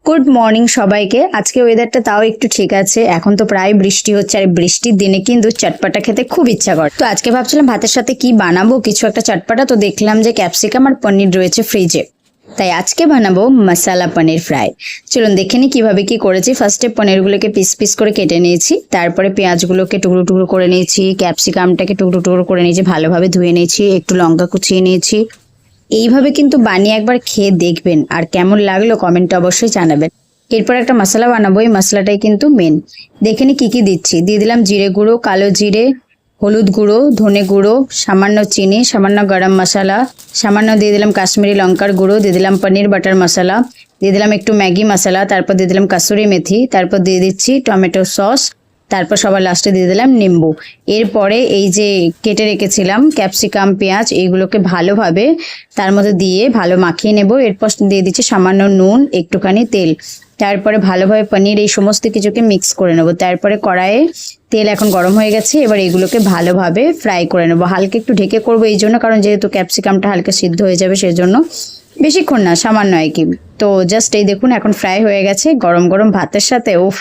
Good morning সবাইকে। আজকে ওয়েদারটা তাও একটু ঠিক আছে, এখন তো প্রায় বৃষ্টি হচ্ছে আর বৃষ্টির দিনে কিন্তু চটপটা খেতে খুব ইচ্ছা করে। তো আজকে ভাবছিলাম ভাতের সাথে কি বানাবো, কিছু একটা চটপটা। তো দেখলাম যে ক্যাপসিকাম আর পনির রয়েছে ফ্রিজে, তাই আজকে বানাবো মশালা পনির ফ্রাই। চলুন দেখে নি কিভাবে কি করেছি। ফার্স্টে পনিরগুলোকে পিস পিস করে কেটে নিয়েছি, তারপরে পেঁয়াজগুলোকে টুকরো টুকরো করে নিয়েছি, ক্যাপসিকামটাকে টুকরো টুকরো করে নিয়েছি, ভালোভাবে ধুয়ে নিয়েছি, একটু লঙ্কা কুচিয়ে নিয়েছি। এইভাবে কিন্তু বানিয়ে একবার খেয়ে দেখবেন, আর কেমন লাগলো কমেন্টে অবশ্যই জানাবেন। এরপর একটা মশলা বানাবো, এই মশলাটাই কিন্তু মেন। দেখে নি কি কি দিচ্ছি। দিয়ে দিলাম জিরে গুঁড়ো, কালো জিরে, হলুদ গুঁড়ো, ধনে গুঁড়ো, সামান্য চিনি, সামান্য গরম মশলা, সামান্য দিয়ে দিলাম কাশ্মীরি লঙ্কার গুঁড়ো, দিয়ে দিলাম পনির বাটার মশলা, দিয়ে দিলাম একটু ম্যাগি মশলা, তারপর দিয়ে দিলাম কাসুরি মেথি, তারপর দিয়ে দিচ্ছি টমেটো সস, তারপর সবার লাস্টে দিয়ে দিলাম নিম্বু। এরপরে এই যে কেটে রেখেছিলাম ক্যাপসিকাম পেঁয়াজ, এইগুলোকে ভালোভাবে তার মধ্যে দিয়ে ভালো মাখিয়ে নেব। এরপর দিয়ে দিচ্ছি সামান্য নুন, একটুখানি তেল, তারপরে ভালোভাবে পনির এই সমস্ত কিছুকে মিক্স করে নেব। তারপরে কড়াইয়ে তেল এখন গরম হয়ে গেছে, এবার এগুলোকে ভালোভাবে ফ্রাই করে নেব। হালকা একটু ঢেকে করবো এই জন্য, কারণ যেহেতু ক্যাপসিকামটা হালকা সিদ্ধ হয়ে যাবে সেজন্য, বেশিক্ষণ না, সামান্য আর কি। তো জাস্ট এই দেখুন এখন ফ্রাই হয়ে গেছে। গরম গরম ভাতের সাথে উফ